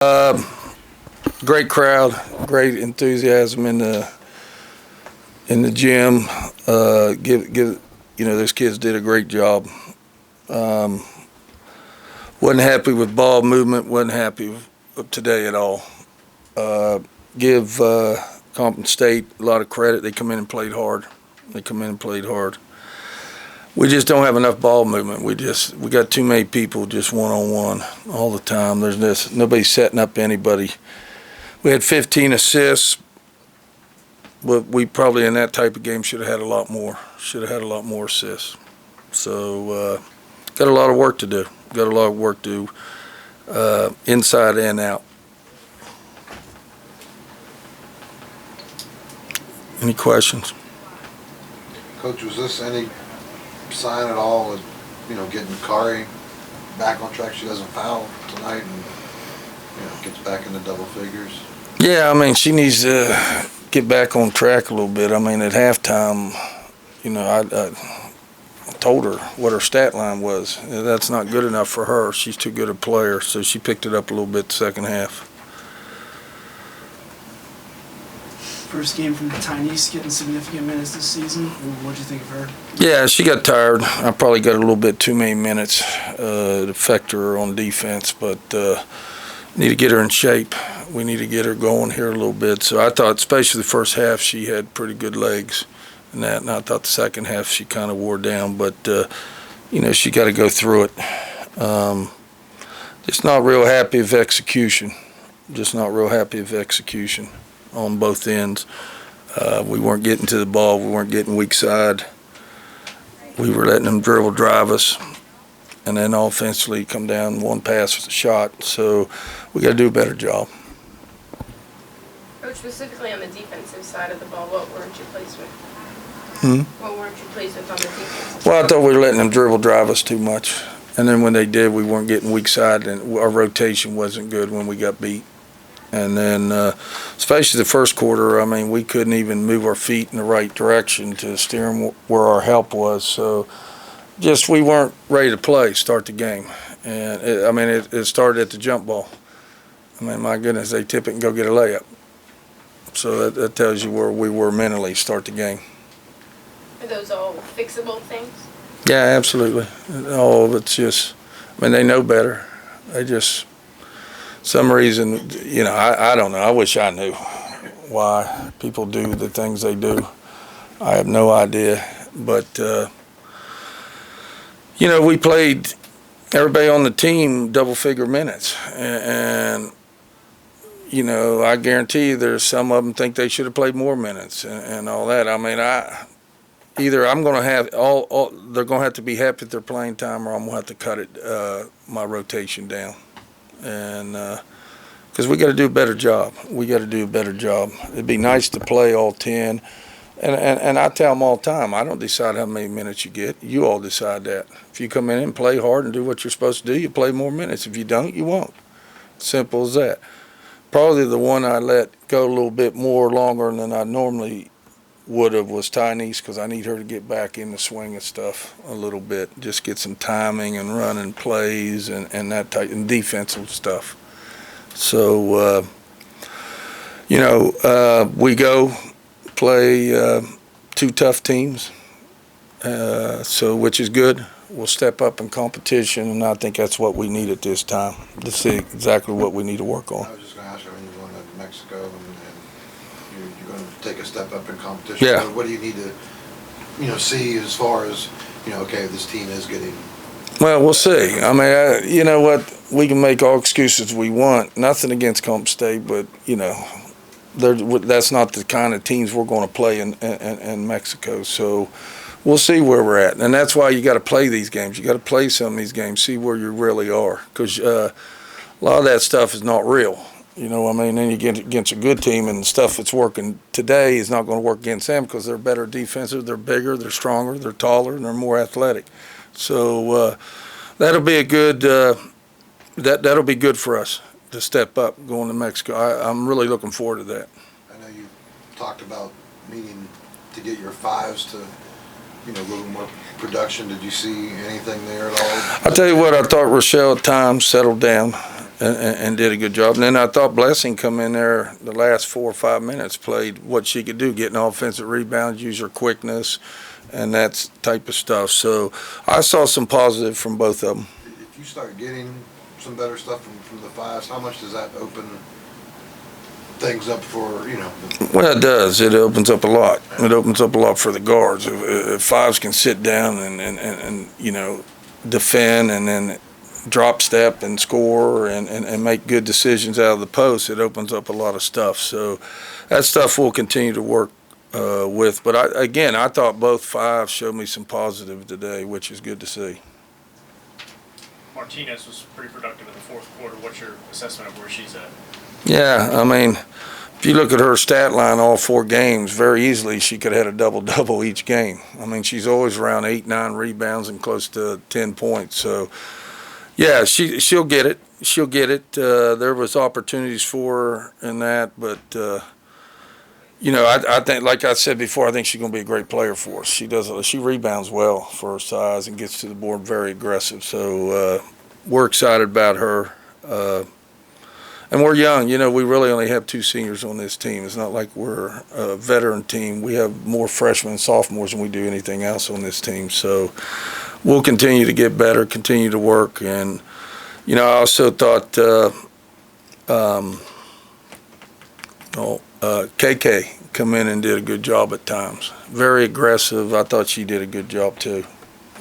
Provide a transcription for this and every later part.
Great crowd, great enthusiasm in the gym. Those kids did a great job. Wasn't happy with ball movement. Wasn't happy with today at all. Give Coppin State a lot of credit. They come in and played hard. We just don't have enough ball movement. We got too many people just one-on-one all the time. There's nobody setting up anybody. We had 15 assists, but we probably in that type of game should have had a lot more. Should have had a lot more assists. So got a lot of work to do. Inside and out. Any questions? Coach, was this any sign at all of, getting Carey back on track? She doesn't foul tonight and, gets back into double figures. Yeah, she needs to get back on track a little bit. At halftime, I told her what her stat line was. That's not good enough for her. She's too good a player, so she picked it up a little bit the second half. First game from Tynese, getting significant minutes this season. What did you think of her? Yeah, she got tired. I probably got a little bit too many minutes to affect her on defense, but need to get her in shape. We need to get her going here a little bit. So I thought, especially the first half, she had pretty good legs and that. And I thought the second half she kind of wore down, but she got to go through it. Just not real happy with execution. On both ends. We weren't getting to the ball. We weren't getting weak side. We were letting them dribble drive us. And then offensively come down one pass with a shot. So we got to do a better job. Coach, specifically on the defensive side of the ball, what weren't you pleased with? What weren't you pleased with on the defense? Well, I thought we were letting them dribble drive us too much. And then when they did, we weren't getting weak side, and our rotation wasn't good when we got beat. And then, especially the first quarter, we couldn't even move our feet in the right direction to steer them where our help was. So, we weren't ready to play, start the game. And, it started at the jump ball. My goodness, they tip it and go get a layup. So that tells you where we were mentally, start the game. Are those all fixable things? Yeah, absolutely. All of it's just, they know better. They just... some reason, I don't know. I wish I knew why people do the things they do. I have no idea. But, we played everybody on the team double-figure minutes. And, I guarantee you there's some of them think they should have played more minutes and all that. Either I'm going to have they're going to have to be happy with their playing time, or I'm going to have to cut my rotation down. And because we got to do a better job. It'd be nice to play all 10. And I tell them all the time, I don't decide how many minutes you get. You all decide that. If you come in and play hard and do what you're supposed to do, you play more minutes. If you don't, you won't. Simple as that. Probably the one I let go a little bit more longer than I normally would have was Tynese, because I need her to get back in the swing of stuff a little bit. Just get some timing and running plays and that type and defensive stuff. So, we go play two tough teams, which is good. We'll step up in competition, and I think that's what we need at this time to see exactly what we need to work on. I was just going to ask you, when you're going to Mexico and you're going to take a step up in competition. Yeah. What do you need to, see as far as, okay, this team is getting... Well, we'll see. You know what? We can make all excuses we want. Nothing against Coppin State, but, that's not the kind of teams we're going to play in Mexico. So we'll see where we're at. And that's why you got to play these games. You got to play some of these games, see where you really are. Because a lot of that stuff is not real. Then you get against a good team, and stuff that's working today is not going to work against them because they're better defensive, they're bigger, they're stronger, they're taller, and they're more athletic. So that'll be a good that'll be good for us to step up going to Mexico. I'm really looking forward to that. I know you talked about needing to get your fives to, a little more production. Did you see anything there at all? I'll tell you what, I thought Rochelle at times settled down. and did a good job. And then I thought Blessing come in there the last 4 or 5 minutes, played what she could do, getting offensive rebounds, use her quickness, and that type of stuff. So I saw some positive from both of them. If you start getting some better stuff from the fives, how much does that open things up for, you know? Well, it does. It opens up a lot. It opens up a lot for the guards. If fives can sit down and you know, defend and then drop step and score and make good decisions out of the post, it opens up a lot of stuff. So that stuff we'll continue to work with. But I thought both fives showed me some positive today, which is good to see. Martinez was pretty productive in the fourth quarter. What's your assessment of where she's at? Yeah, I mean, if you look at her stat line all 4 games, very easily she could have had a double-double each game. I mean, she's always around 8, 9 rebounds and close to 10 points. So, yeah, she'll get it. She'll get it. There was opportunities for her in that, but you know, I think, like I said before, I think she's going to be a great player for us. She rebounds well for her size and gets to the board very aggressive. So we're excited about her. And we're young. You know, we really only have 2 seniors on this team. It's not like we're a veteran team. We have more freshmen and sophomores than we do anything else on this team. So we'll continue to get better, continue to work. And, you know, I also thought KK come in and did a good job at times. Very aggressive. I thought she did a good job, too,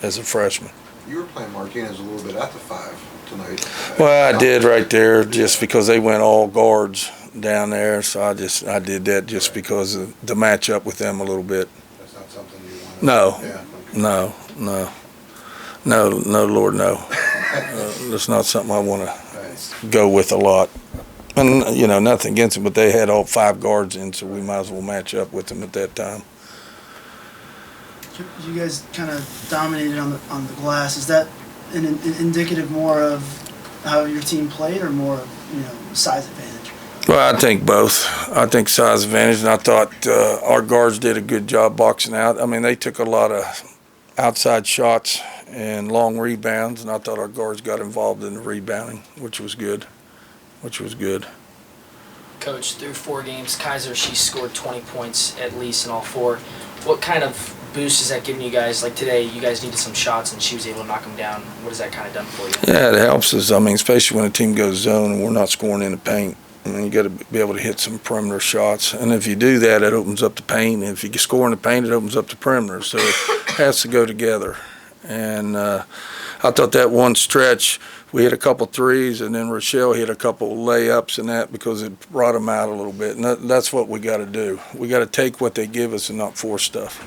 as a freshman. You were playing Martinez a little bit at the 5 tonight. Well, I did right there just because they went all guards down there, so I did that just because of the matchup with them a little bit. That's not something you want. No, Yeah. no, Lord, no. That's not something I want to go with a lot. And, you know, nothing against them, but they had all 5 guards in, so we might as well match up with them at that time. You guys kind of dominated on the glass. Is that indicative more of how your team played, or more of, you know, size advantage? Well, I think both. I think size advantage, and I thought our guards did a good job boxing out. I mean, they took a lot of outside shots and long rebounds, and I thought our guards got involved in the rebounding, which was good. Coach, through 4 games, Kaiser, she scored 20 points at least in all 4. What kind of boost is that giving you guys? Like today, you guys needed some shots, and she was able to knock them down. What has that kind of done for you? Yeah, it helps us. I mean, especially when a team goes zone and we're not scoring in the paint. I mean, you got to be able to hit some perimeter shots. And if you do that, it opens up the paint. And if you can score in the paint, it opens up the perimeter. So it has to go together. And I thought that one stretch, we hit a couple threes, and then Rochelle hit a couple layups and that because it brought them out a little bit. And that's what we got to do. We got to take what they give us and not force stuff.